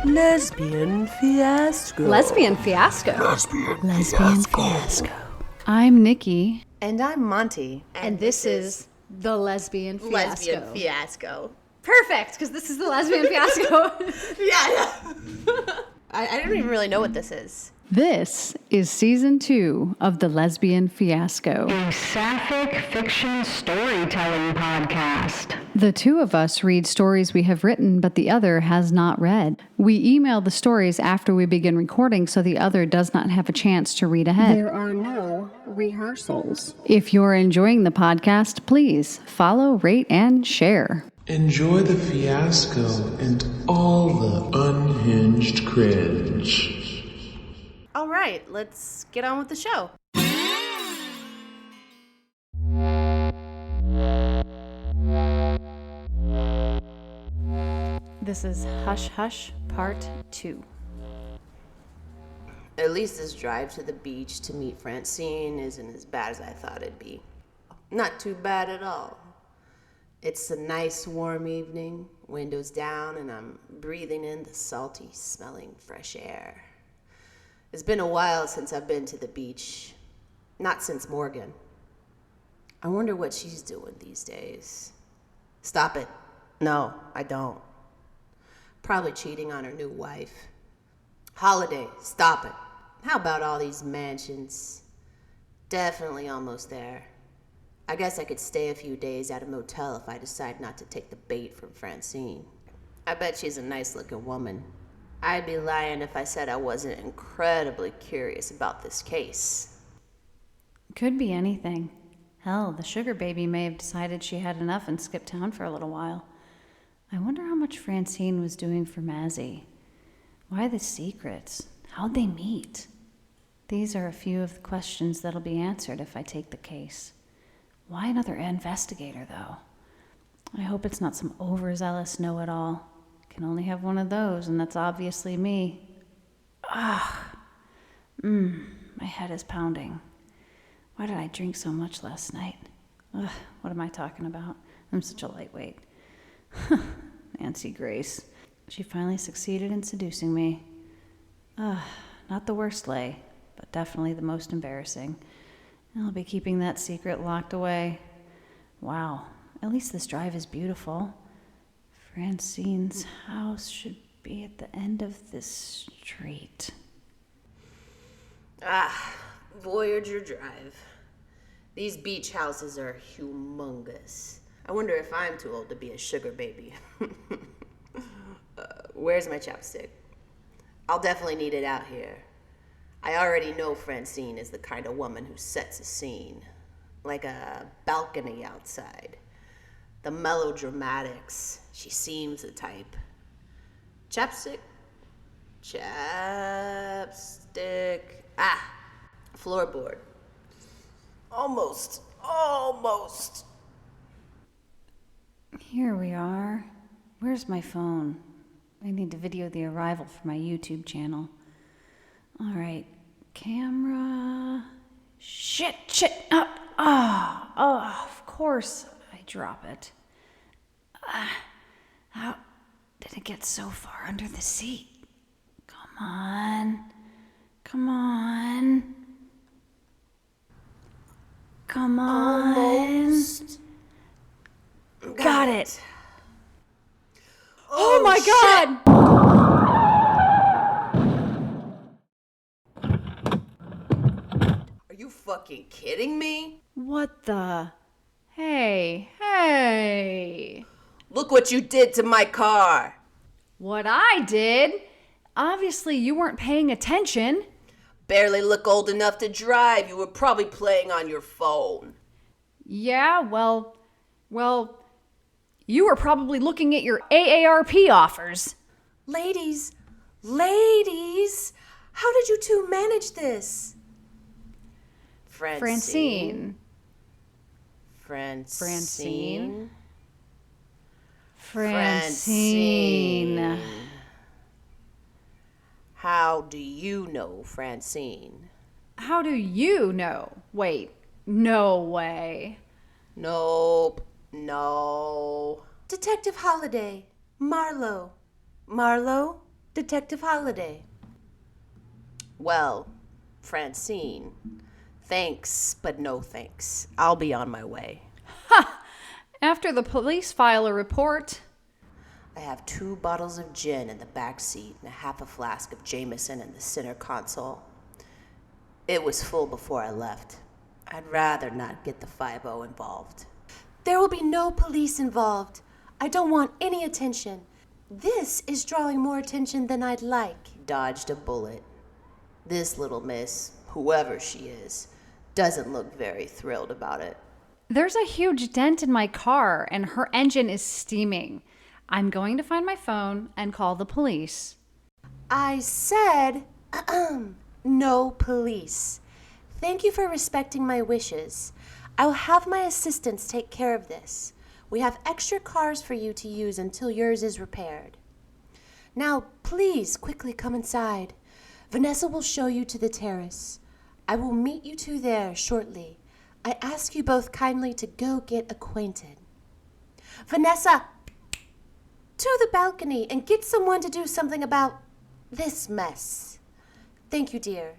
Lesbian fiasco. Lesbian fiasco. Lesbian fiasco. I'm Nikki. And I'm Monte. And this is the Lesbian Fiasco. Lesbian Fiasco. Perfect, because this is the Lesbian Fiasco. Yeah. I don't even really know what this is. This is season 2 of the Lesbian Fiasco, a sapphic fiction storytelling podcast. The two of us read stories we have written, but the other has not read. We email the stories after we begin recording so the other does not have a chance to read ahead. There are no rehearsals. If you're enjoying the podcast, please follow, rate, and share. Enjoy the fiasco and all the unhinged cringe. All right, let's get on with the show. This is Hush Hush Part 2. At least this drive to the beach to meet Francine isn't as bad as I thought it'd be. Not too bad at all. It's a nice warm evening, windows down, and I'm breathing in the salty smelling fresh air. It's been a while since I've been to the beach. Not since Morgan. I wonder what she's doing these days. Stop it. No, I don't. Probably cheating on her new wife. Holiday, stop it. How about all these mansions? Definitely almost there. I guess I could stay a few days at a motel if I decide not to take the bait from Francine. I bet she's a nice-looking woman. I'd be lying if I said I wasn't incredibly curious about this case. Could be anything. Hell, the sugar baby may have decided she had enough and skipped town for a little while. I wonder how much Francine was doing for Mazzy. Why the secrets? How'd they meet? These are a few of the questions that'll be answered if I take the case. Why another investigator, though? I hope it's not some overzealous know-it-all. Can only have one of those, and that's obviously me. My head is pounding. Why did I drink so much last night? What am I talking about? I'm such a lightweight. Nancy Grace. She finally succeeded in seducing me. Not the worst lay, but definitely the most embarrassing. I'll be keeping that secret locked away. Wow, at least this drive is beautiful. Francine's house should be at the end of this street. Voyager Drive. These beach houses are humongous. I wonder if I'm too old to be a sugar baby. Where's my chapstick? I'll definitely need it out here. I already know Francine is the kind of woman who sets a scene. Like a balcony outside. The melodramatics. She seems the type. Chapstick? Chapstick. Floorboard. Almost. Here we are. Where's my phone? I need to video the arrival for my YouTube channel. All right, camera. Shit. Of course I drop it. How did it get so far under the seat? Come on. Almost. Got it. Oh my God! Are you fucking kidding me? What the? Hey. Look what you did to my car. What I did? Obviously you weren't paying attention. Barely look old enough to drive. You were probably playing on your phone. Yeah, well, you were probably looking at your AARP offers. Ladies, how did you two manage this? Francine. How do you know Francine? How do you know? Wait, no way. Nope. No. Detective Holiday. Marlowe. Detective Holiday. Well, Francine, thanks, but no thanks. I'll be on my way. After the police file a report. I have 2 bottles of gin in the back seat and a half a flask of Jameson in the center console. It was full before I left. I'd rather not get the 5-0 involved. There will be no police involved. I don't want any attention. This is drawing more attention than I'd like. Dodged a bullet. This little miss, whoever she is, doesn't look very thrilled about it. There's a huge dent in my car and her engine is steaming. I'm going to find my phone and call the police. I said, no police. Thank you for respecting my wishes. I will have my assistants take care of this. We have extra cars for you to use until yours is repaired. Now, please quickly come inside. Vanessa will show you to the terrace. I will meet you 2 there shortly. I ask you both kindly to go get acquainted. Vanessa, to the balcony and get someone to do something about this mess. Thank you, dear.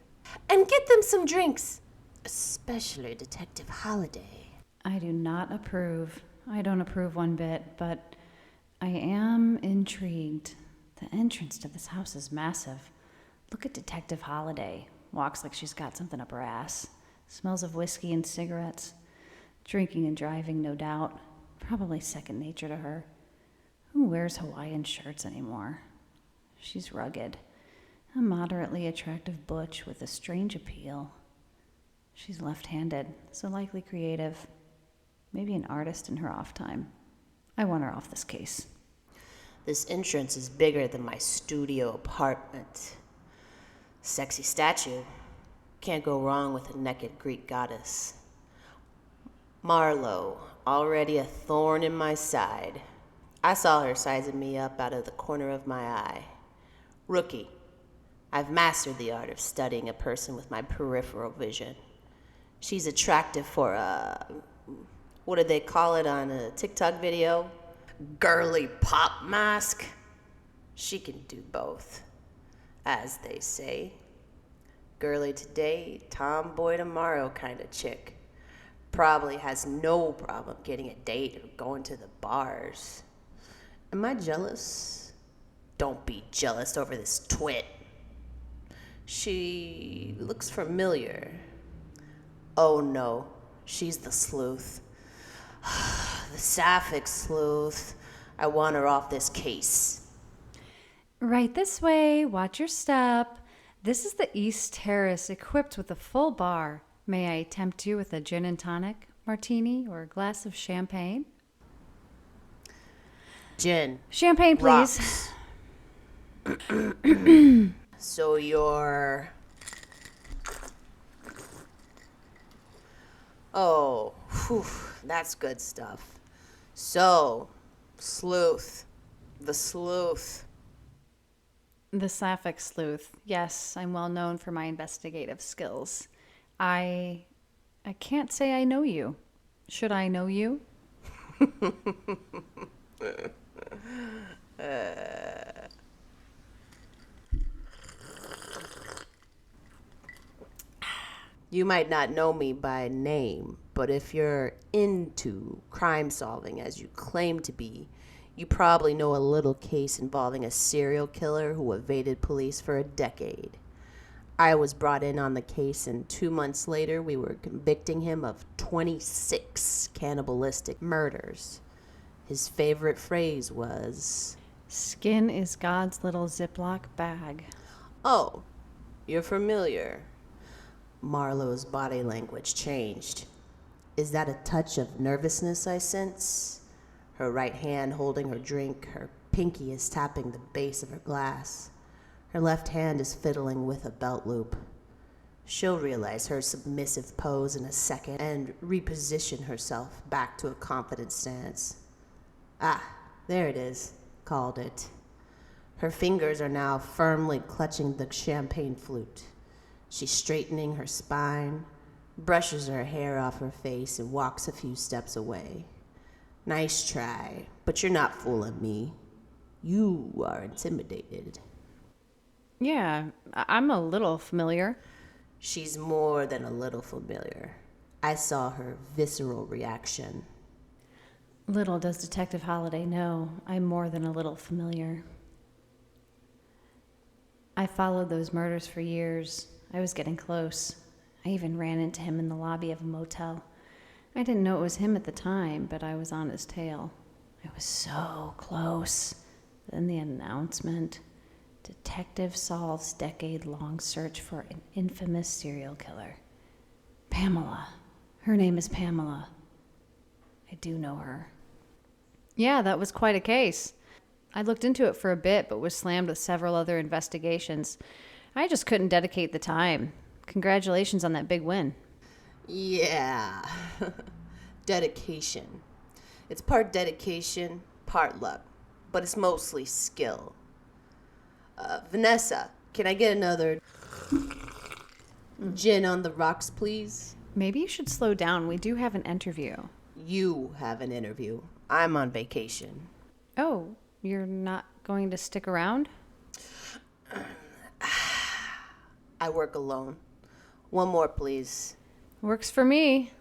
And get them some drinks, especially Detective Holiday. I do not approve. I don't approve one bit, but I am intrigued. The entrance to this house is massive. Look at Detective Holiday. Walks like she's got something up her ass. Smells of whiskey and cigarettes. Drinking and driving, no doubt. Probably second nature to her. Who wears Hawaiian shirts anymore? She's rugged. A moderately attractive butch with a strange appeal. She's left-handed, so likely creative. Maybe an artist in her off time. I want her off this case. This entrance is bigger than my studio apartment. Sexy statue. Can't go wrong with a naked Greek goddess. Marlowe, already a thorn in my side. I saw her sizing me up out of the corner of my eye. Rookie. I've mastered the art of studying a person with my peripheral vision. She's attractive for what do they call it on a TikTok video? Girly pop mask. She can do both, as they say. Girly today, tomboy tomorrow kind of chick. Probably has no problem getting a date or going to the bars. Am I jealous? Don't be jealous over this twit. She looks familiar. Oh no, she's the sleuth. The sapphic sleuth. I want her off this case. Right this way, watch your step. This is the East Terrace, equipped with a full bar. May I tempt you with a gin and tonic, martini, or a glass of champagne? Gin. Champagne, please. Rocks. So you're... Oh, whew, that's good stuff. So, sleuth. The sleuth. The sapphic sleuth. Yes, I'm well known for my investigative skills. I can't say I know you. Should I know you? You might not know me by name, but if you're into crime solving as you claim to be, you probably know a little case involving a serial killer who evaded police for a decade. I was brought in on the case, and 2 months later, we were convicting him of 26 cannibalistic murders. His favorite phrase was, Skin is God's little Ziploc bag. "Oh, you're familiar." Marlowe's body language changed. Is that a touch of nervousness I sense? Her right hand holding her drink, her pinky is tapping the base of her glass. Her left hand is fiddling with a belt loop. She'll realize her submissive pose in a second and reposition herself back to a confident stance. Ah, there it is. Called it. Her fingers are now firmly clutching the champagne flute. She's straightening her spine, brushes her hair off her face, and walks a few steps away. Nice try, but you're not fooling me. You are intimidated. Yeah, I'm a little familiar. She's more than a little familiar. I saw her visceral reaction. Little does Detective Holiday know I'm more than a little familiar. I followed those murders for years. I was getting close. I even ran into him in the lobby of a motel. I didn't know it was him at the time, but I was on his tail. I was so close. Then the announcement. Detective solves decade-long search for an infamous serial killer. Pamela. Her name is Pamela. I do know her. Yeah, that was quite a case. I looked into it for a bit, but was slammed with several other investigations. I just couldn't dedicate the time. Congratulations on that big win. Yeah. Dedication. It's part dedication, part luck, but it's mostly skill. Vanessa, can I get another gin on the rocks, please? Maybe you should slow down. We do have an interview. You have an interview. I'm on vacation. Oh, you're not going to stick around? I work alone. One more, please. Works for me.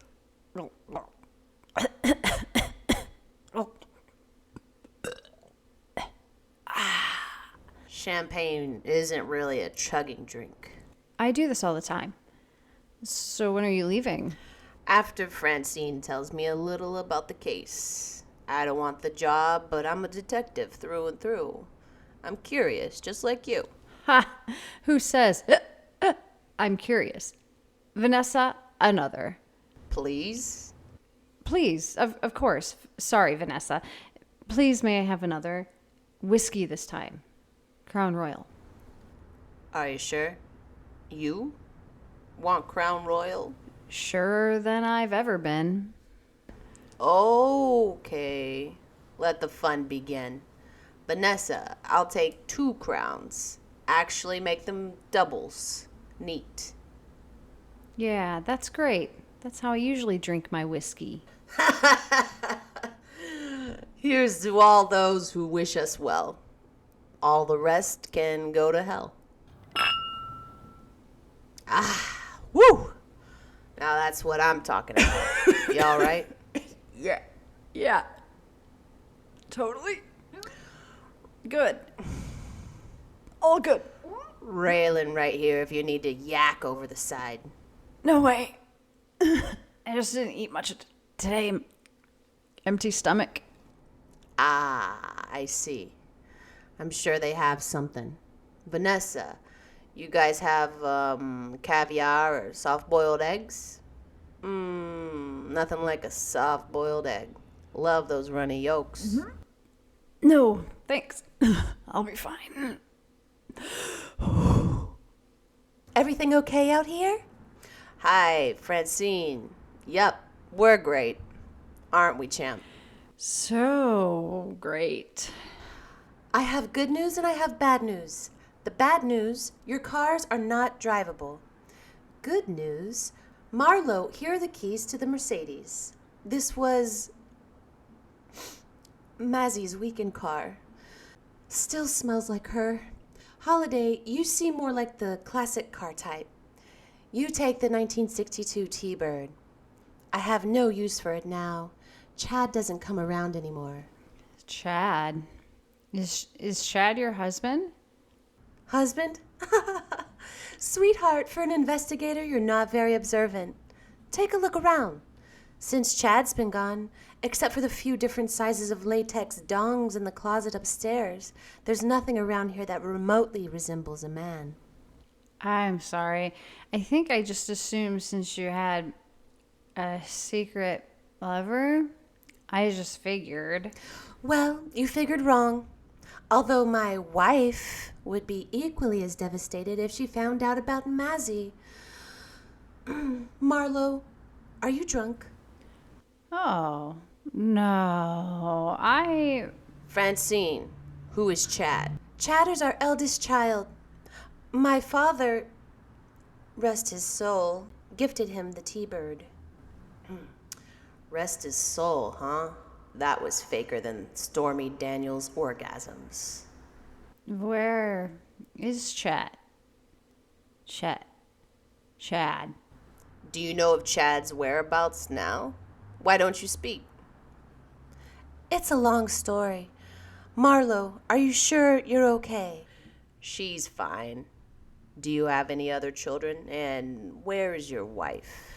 Champagne isn't really a chugging drink. I do this all the time. So when are you leaving? After Francine tells me a little about the case. I don't want the job, but I'm a detective through and through. I'm curious, just like you. Ha! Who says? I'm curious. Vanessa, another. Please? Please, of course. Sorry, Vanessa. Please, may I have another? Whiskey this time. Crown Royal. Are you sure? You? Want Crown Royal? Surer than I've ever been. Okay. Let the fun begin. Vanessa, I'll take 2 crowns. Actually make them doubles. Neat. Yeah, that's great. That's how I usually drink my whiskey. Here's to all those who wish us well. All the rest can go to hell. Woo! Now that's what I'm talking about. You all right? Yeah. Totally. Good. All good. Railing right here if you need to yak over the side. No way. I just didn't eat much today. Empty stomach. I see. I'm sure they have something. Vanessa, you guys have caviar or soft-boiled eggs? Nothing like a soft-boiled egg. Love those runny yolks. Mm-hmm. No, thanks. I'll be fine. Everything okay out here? Hi, Francine. Yup, we're great. Aren't we, champ? So great. I have good news and I have bad news. The bad news, your cars are not drivable. Good news, Marlowe, here are the keys to the Mercedes. This was Mazzie's weekend car. Still smells like her. Holiday, you seem more like the classic car type. You take the 1962 T-Bird. I have no use for it now. Chad doesn't come around anymore. Chad. Is Chad your husband? Husband? Sweetheart, for an investigator, you're not very observant. Take a look around. Since Chad's been gone, except for the few different sizes of latex dongs in the closet upstairs, there's nothing around here that remotely resembles a man. I'm sorry. I think I just assumed since you had a secret lover, I just figured. Well, you figured wrong. Although my wife would be equally as devastated if she found out about Mazzie. Marlowe, are you drunk? Oh, no. Francine, who is Chad? Chad is our eldest child. My father, rest his soul, gifted him the T-Bird. Rest his soul, huh? That was faker than Stormy Daniels' orgasms. Where is Chad? Chad. Do you know of Chad's whereabouts now? Why don't you speak? It's a long story. Marlowe, are you sure you're okay? She's fine. Do you have any other children? And where is your wife?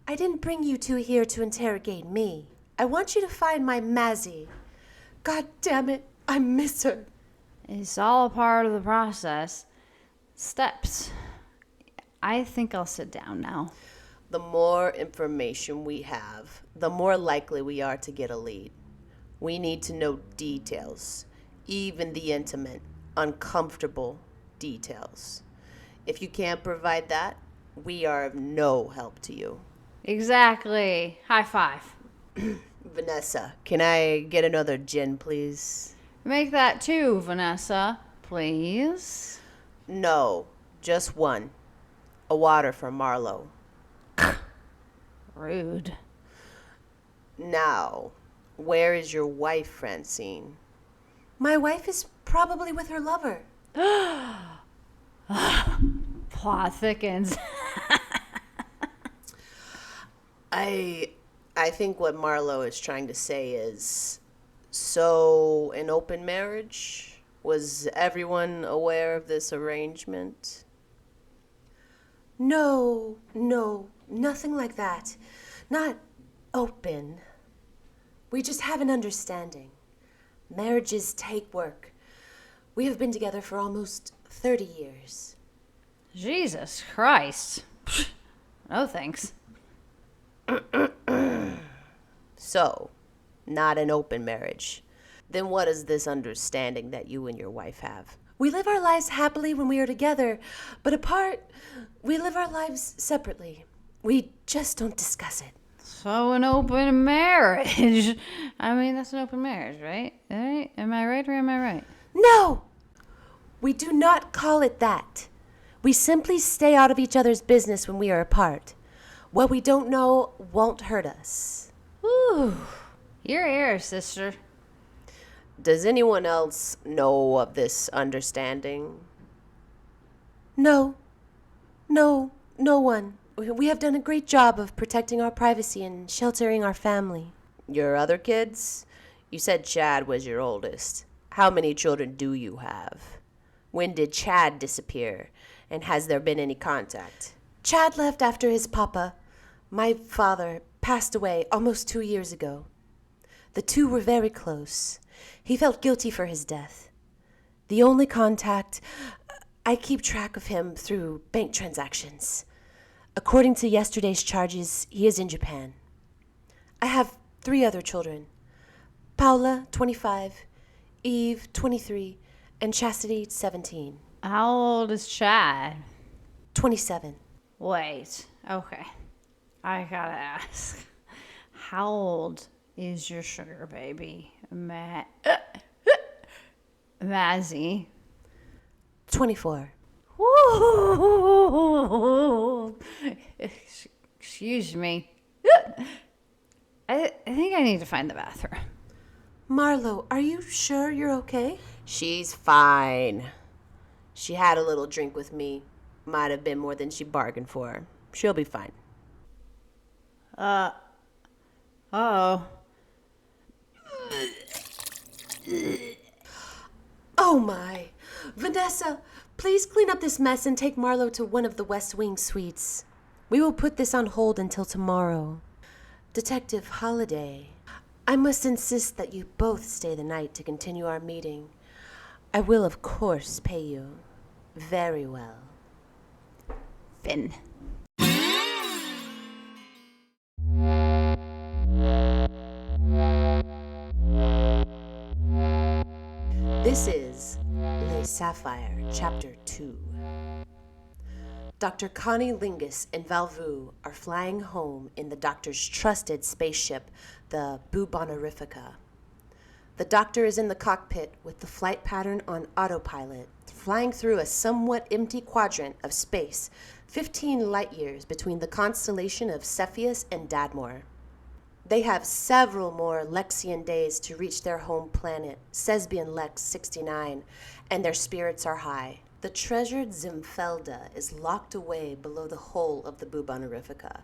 I didn't bring you two here to interrogate me. I want you to find my Mazzy. God damn it, I miss her. It's all a part of the process. Steps. I think I'll sit down now. The more information we have, the more likely we are to get a lead. We need to know details, even the intimate, uncomfortable details. If you can't provide that, we are of no help to you. Exactly. High five. Vanessa, can I get another gin, please? Make that two, Vanessa, please. No, just one. A water for Marlowe. Rude. Now, where is your wife, Francine? My wife is probably with her lover. Plot thickens. I think what Marlowe is trying to say is, so an open marriage? Was everyone aware of this arrangement? No, nothing like that. Not open. We just have an understanding. Marriages take work. We have been together for almost 30 years. Jesus Christ. No thanks. So, not an open marriage. Then what is this understanding that you and your wife have? We live our lives happily when we are together, but apart, we live our lives separately. We just don't discuss it. So an open marriage. I mean, that's an open marriage, right? Right? Am I right or am I right? No! We do not call it that. We simply stay out of each other's business when we are apart. What we don't know won't hurt us. Ooh. Your ear, sister. Does anyone else know of this understanding? No, no one. We have done a great job of protecting our privacy and sheltering our family. Your other kids? You said Chad was your oldest. How many children do you have? When did Chad disappear? And has there been any contact? Chad left after his papa, my father, passed away almost 2 years ago. The two were very close. He felt guilty for his death. The only contact, I keep track of him through bank transactions. According to yesterday's charges, he is in Japan. I have 3 other children. Paula, 25, Eve, 23, and Chastity, 17. How old is Chad? 27. Wait. Okay. I gotta ask. How old is your sugar baby, Mazzy? 24. Woo! Excuse me. I think I need to find the bathroom. Marlowe, are you sure you're okay? She's fine. She had a little drink with me. Might have been more than she bargained for. She'll be fine. Oh. Oh my. Vanessa, please clean up this mess and take Marlowe to one of the West Wing suites. We will put this on hold until tomorrow. Detective Holiday, I must insist that you both stay the night to continue our meeting. I will, of course, pay you very well. Finn. This is Les Sapphire, Chapter 2. Dr. Connie Lingus and Valvu are flying home in the doctor's trusted spaceship, the Bubonorifica. The doctor is in the cockpit with the flight pattern on autopilot, flying through a somewhat empty quadrant of space, 15 light years between the constellation of Cepheus and Dadmore. They have several more Lexian days to reach their home planet, Sesbian Lex 69, and their spirits are high. The treasured Zimfelda is locked away below the hull of the Bubonorifica,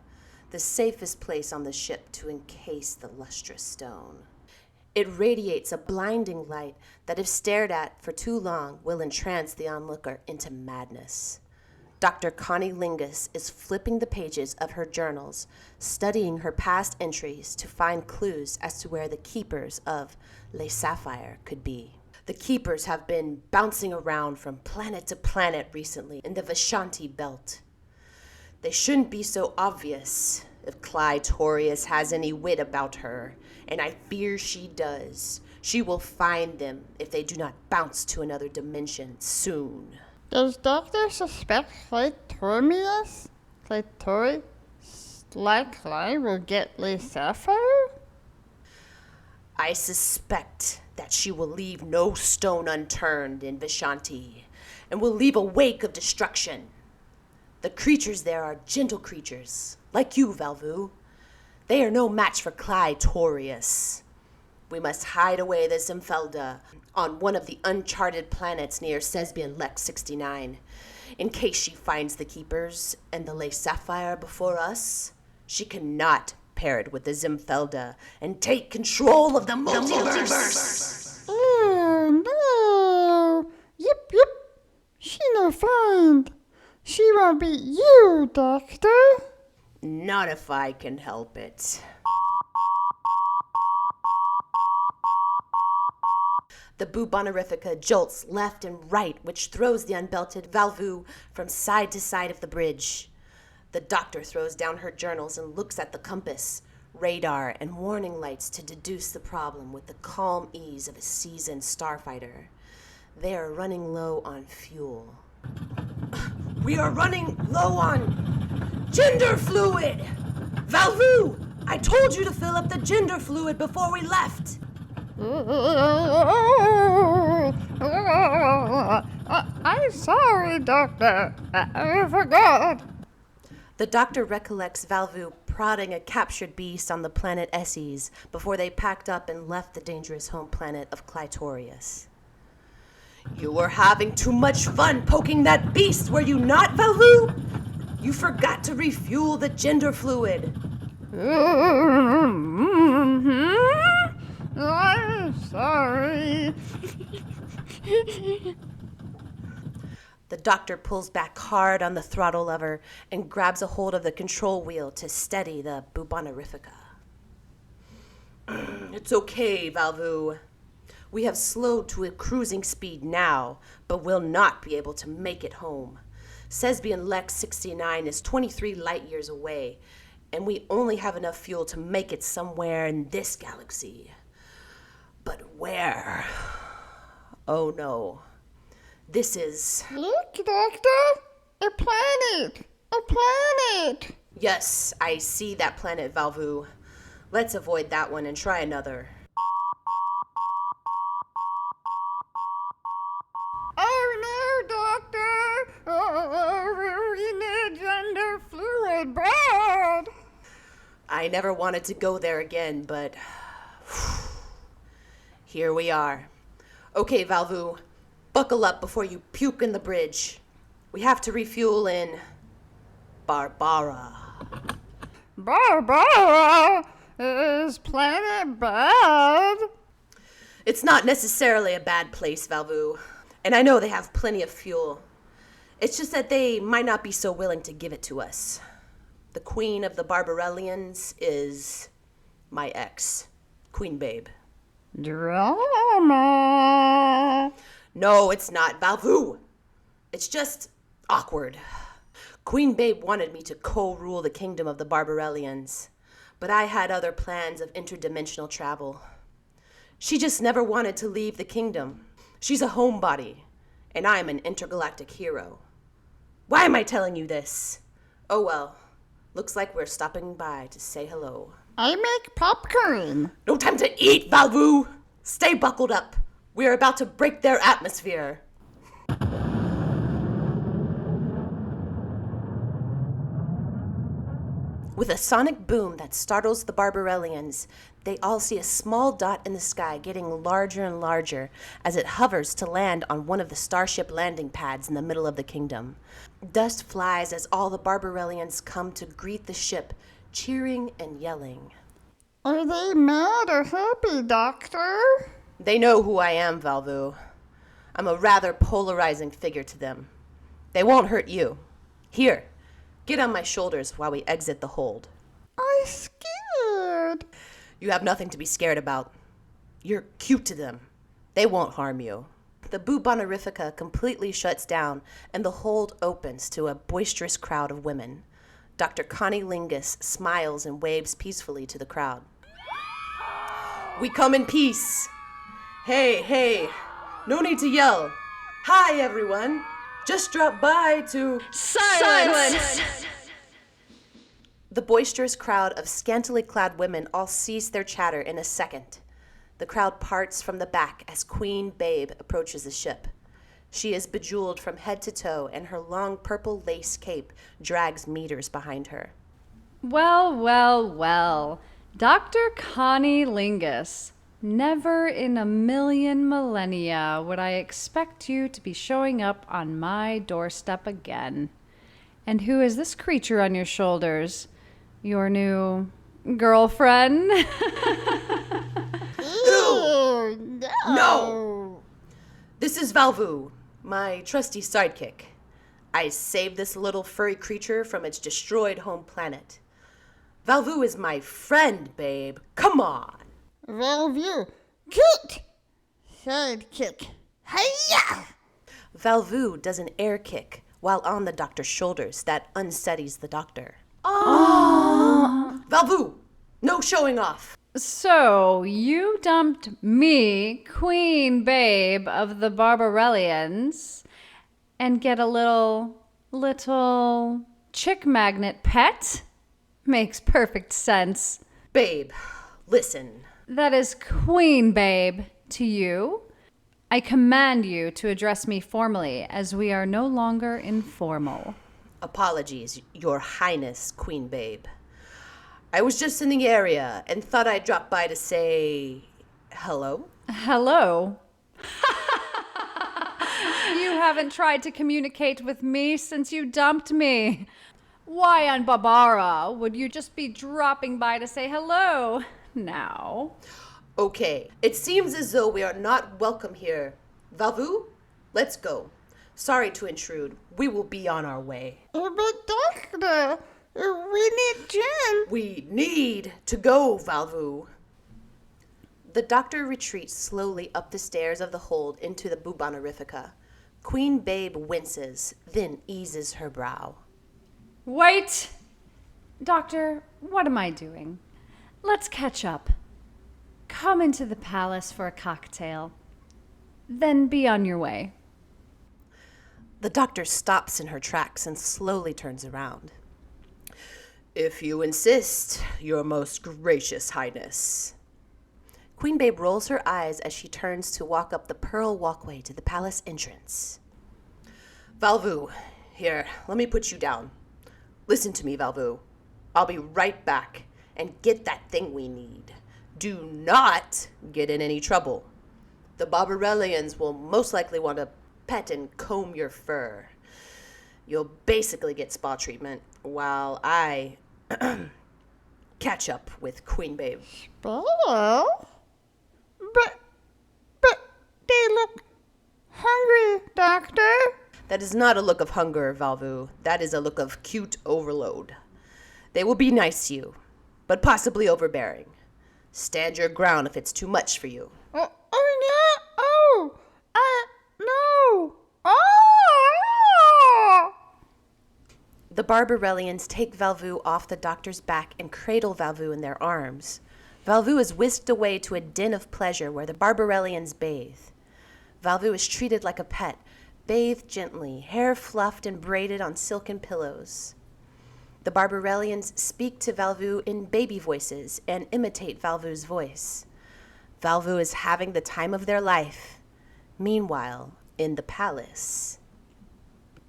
the safest place on the ship to encase the lustrous stone. It radiates a blinding light that, if stared at for too long, will entrance the onlooker into madness. Dr. Connie Lingus is flipping the pages of her journals, studying her past entries to find clues as to where the keepers of Les Sapphire could be. The keepers have been bouncing around from planet to planet recently in the Vishanti belt. They shouldn't be so obvious if Clitorius has any wit about her, and I fear she does. She will find them if they do not bounce to another dimension soon. Does Doctor suspect Clitorius will get Les Sapphire? I suspect that she will leave no stone unturned in Vishanti, and will leave a wake of destruction. The creatures there are gentle creatures, like you, Valvu. They are no match for Clitorius. We must hide away the Zimfelda on one of the uncharted planets near Sesbian Lex 69. In case she finds the keepers and the Les Sapphire before us, she cannot pair it with the Zimfelda and take control of the multiverse. Oh, no. Yip. She no find. She won't beat you, Doctor. Not if I can help it. The Bubonorifica jolts left and right, which throws the unbelted Valvu from side to side of the bridge. The doctor throws down her journals and looks at the compass, radar, and warning lights to deduce the problem with the calm ease of a seasoned starfighter. They are running low on fuel. We are running low on gender fluid! Valvu! I told you to fill up the gender fluid before we left! I'm sorry, Doctor. I forgot. The doctor recollects Valvu prodding a captured beast on the planet Esses before they packed up and left the dangerous home planet of Clitorius. You were having too much fun poking that beast, were you not, Valvu? You forgot to refuel the gender fluid. I'm sorry. The doctor pulls back hard on the throttle lever and grabs a hold of the control wheel to steady the Bubonorifica. It's okay, Valvu. We have slowed to a cruising speed now, but will not be able to make it home. Sesbian Lex 69 is 23 light years away, and we only have enough fuel to make it somewhere in this galaxy. But where? Oh no. This is... Look, Doctor! A planet! A planet! Yes, I see that planet, Valvu. Let's avoid that one and try another. Oh no, Doctor! Oh, we need gender fluid bad! I never wanted to go there again, but... here we are. Okay, Valvu. Buckle up before you puke in the bridge. We have to refuel in Barbara. Barbara? Is planet bad? It's not necessarily a bad place, Valvu. And I know they have plenty of fuel. It's just that they might not be so willing to give it to us. The queen of the Barbarellians is my ex, Queen Babe. Drama. No, it's not, Valvu. It's just awkward. Queen Babe wanted me to co-rule the kingdom of the Barbarellians, but I had other plans of interdimensional travel. She just never wanted to leave the kingdom. She's a homebody, and I'm an intergalactic hero. Why am I telling you this? Oh well, looks like we're stopping by to say hello. I make popcorn. No time to eat, Valvu! Stay buckled up. We're about to break their atmosphere. With a sonic boom that startles the Barbarellians, they all see a small dot in the sky getting larger and larger as it hovers to land on one of the starship landing pads in the middle of the kingdom. Dust flies as all the Barbarellians come to greet the ship, cheering and yelling. Are they mad or happy, Doctor? They know who I am, Valvu. I'm a rather polarizing figure to them. They won't hurt you. Here, get on my shoulders while we exit the hold. I'm scared. You have nothing to be scared about. You're cute to them. They won't harm you. The Bubonorifica completely shuts down, and the hold opens to a boisterous crowd of women. Dr. Connie Lingus smiles and waves peacefully to the crowd. We come in peace. Hey, no need to yell. Hi, everyone. Just dropped by to... Silence! The boisterous crowd of scantily clad women all cease their chatter in a second. The crowd parts from the back as Queen Babe approaches the ship. She is bejeweled from head to toe, and her long purple lace cape drags meters behind her. Well. Dr. Connie Lingus. Never in a million millennia would I expect you to be showing up on my doorstep again. And who is this creature on your shoulders? Your new girlfriend? Ew, No! This is Valvu, my trusty sidekick. I saved this little furry creature from its destroyed home planet. Valvu is my friend, babe. Come on. Valvu. Kick. Sidekick. Hiya! Valvu does an air kick while on the doctor's shoulders that unsteadies the doctor. Valvu, no showing off. So, you dumped me, Queen Babe of the Barbarellians, and get a little chick magnet pet? Makes perfect sense. Babe, listen. That is Queen Babe to you. I command you to address me formally, as we are no longer informal. Apologies, Your Highness, Queen Babe. I was just in the area and thought I'd drop by to say hello. Hello? You haven't tried to communicate with me since you dumped me. Why on Barbara would you just be dropping by to say hello now? Okay, it seems as though we are not welcome here. Valvu, let's go. Sorry to intrude. We will be on our way. But Doctor, we need Jen. We need to go, Valvu. The doctor retreats slowly up the stairs of the hold into the Bubonorifica. Queen Babe winces, then eases her brow. Wait! Doctor, what am I doing? Let's catch up. Come into the palace for a cocktail. Then be on your way. The doctor stops in her tracks and slowly turns around. If you insist, Your Most Gracious Highness. Queen Babe rolls her eyes as she turns to walk up the pearl walkway to the palace entrance. Valvu, here, let me put you down. Listen to me, Valvu. I'll be right back and get that thing we need. Do not get in any trouble. The Barbarellians will most likely want to pet and comb your fur. You'll basically get spa treatment while I catch up with Queen Babe. Well, but they look hungry, Doctor. That is not a look of hunger, Valvu. That is a look of cute overload. They will be nice to you, but possibly overbearing. Stand your ground if it's too much for you. No. Oh! The Barbarellians take Valvu off the doctor's back and cradle Valvu in their arms. Valvu is whisked away to a den of pleasure where the Barbarellians bathe. Valvu is treated like a pet, bathed gently, hair fluffed and braided on silken pillows. The Barbarellians speak to Valvu in baby voices and imitate Valvu's voice. Valvu is having the time of their life. Meanwhile, in the palace.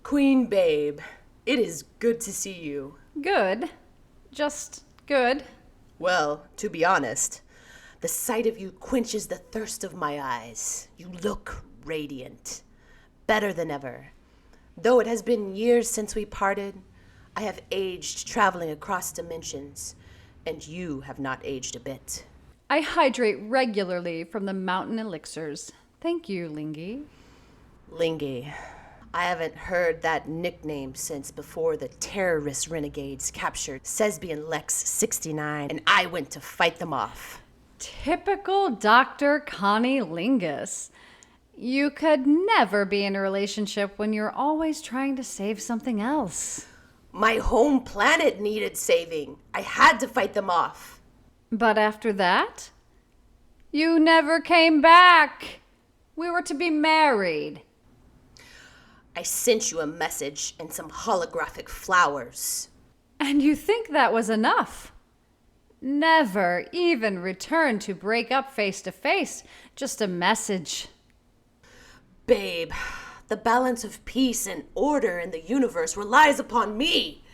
Queen Babe, it is good to see you. Good. Just good. Well, to be honest, the sight of you quenches the thirst of my eyes. You look radiant. Better than ever. Though it has been years since we parted, I have aged traveling across dimensions, and you have not aged a bit. I hydrate regularly from the mountain elixirs. Thank you, Lingy. Lingy. I haven't heard that nickname since before the terrorist renegades captured Sesbian Lex 69 and I went to fight them off. Typical Dr. Connie Lingus. You could never be in a relationship when you're always trying to save something else. My home planet needed saving. I had to fight them off. But after that, you never came back. We were to be married. I sent you a message and some holographic flowers. And you think that was enough? Never even returned to break up face to face. Just a message. Babe, the balance of peace and order in the universe relies upon me.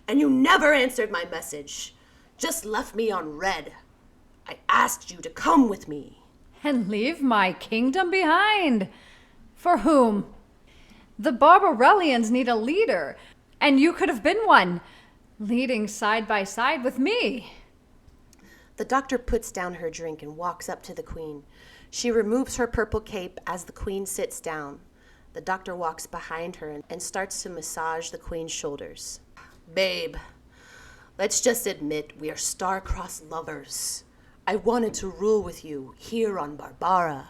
And you never answered my message. Just left me on red. I asked you to come with me. And leave my kingdom behind. For whom? The Barbarellians need a leader, and you could have been one, leading side by side with me. The doctor puts down her drink and walks up to the queen. She removes her purple cape as the queen sits down. The doctor walks behind her and starts to massage the queen's shoulders. Babe, let's just admit we are star-crossed lovers. I wanted to rule with you here on Barbara,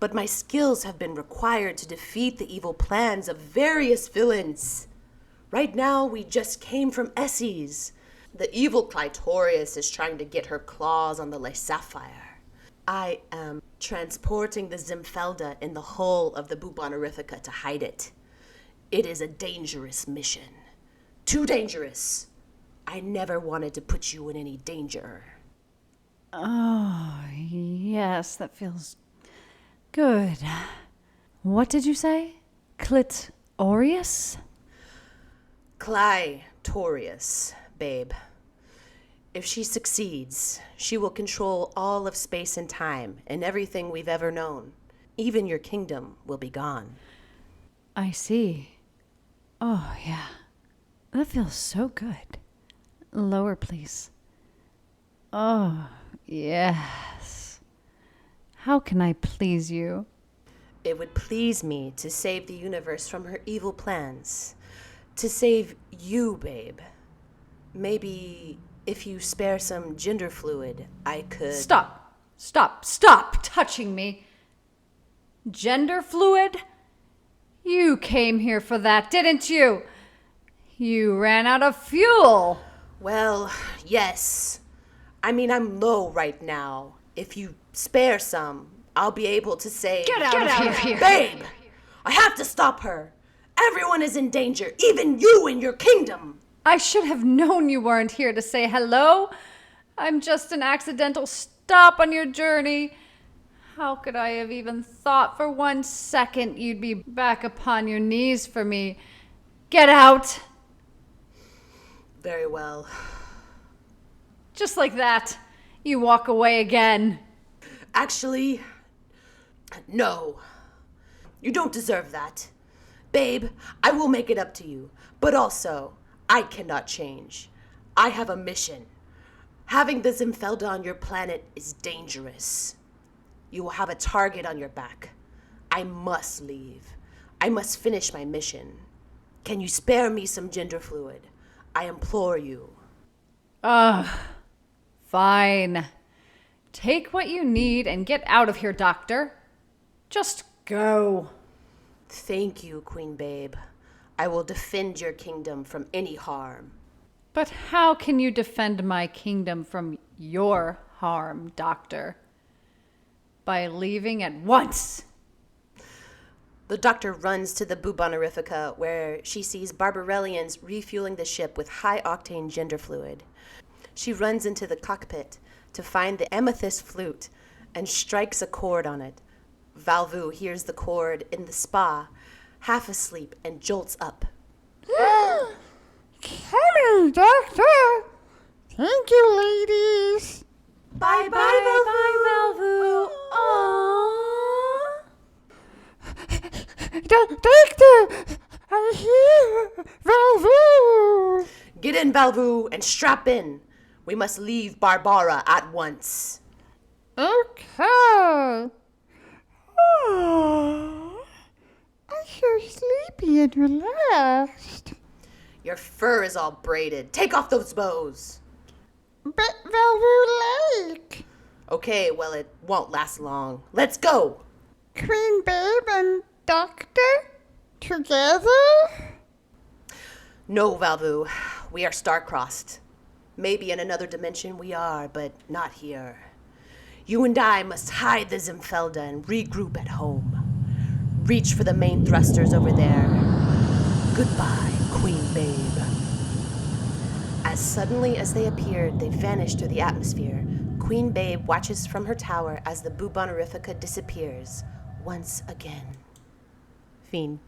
but my skills have been required to defeat the evil plans of various villains. Right now, we just came from Esses. The evil Clitorius is trying to get her claws on the Les Sapphire. I am transporting the Zimfelda in the hull of the Bubonorifica to hide it. It is a dangerous mission. Too dangerous. I never wanted to put you in any danger. Oh, yes, that feels good. What did you say? Clitorius? Clitorius, babe. If she succeeds, she will control all of space and time and everything we've ever known. Even your kingdom will be gone. I see. Oh, yeah. That feels so good. Lower, please. Oh, yes. How can I please you? It would please me to save the universe from her evil plans. To save you, babe. Maybe if you spare some gender fluid, I could... Stop touching me. Gender fluid? You came here for that, didn't you? You ran out of fuel. Well, yes. I mean, I'm low right now. If you spare some, I'll be able to say... Get out of here. Babe, I have to stop her. Everyone is in danger, even you and your kingdom. I should have known you weren't here to say hello. I'm just an accidental stop on your journey. How could I have even thought for 1 second you'd be back upon your knees for me? Get out. Very well. Just like that, you walk away again. Actually, no. You don't deserve that. Babe, I will make it up to you. But also, I cannot change. I have a mission. Having the Zimfelda on your planet is dangerous. You will have a target on your back. I must leave. I must finish my mission. Can you spare me some gender fluid? I implore you. Fine. Take what you need and get out of here, Doctor. Just go. Thank you, Queen Babe. I will defend your kingdom from any harm. But how can you defend my kingdom from your harm, Doctor? By leaving at once. The doctor runs to the Bubonorifica, where she sees Barbarellians refueling the ship with high-octane gender fluid. She runs into the cockpit to find the amethyst flute and strikes a chord on it. Valvu hears the chord in the spa, half asleep, and jolts up. Connie, Doctor! Thank you, ladies. Bye, Valvu. Doctor, I'm here. Valvu. Get in, Valvu, and strap in. We must leave Barbara at once. Okay. Oh, I'm so sleepy and relaxed. Your fur is all braided. Take off those bows. But Valvu Lake. Okay, well, it won't last long. Let's go. Queen Babe and Doctor? Together? No, Valvu. We are star-crossed. Maybe in another dimension we are, but not here. You and I must hide the Zimfelda and regroup at home. Reach for the main thrusters over there. Goodbye, Queen Babe. As suddenly as they appeared, they vanished through the atmosphere. Queen Babe watches from her tower as the Bubonorifica disappears once again. Fiend.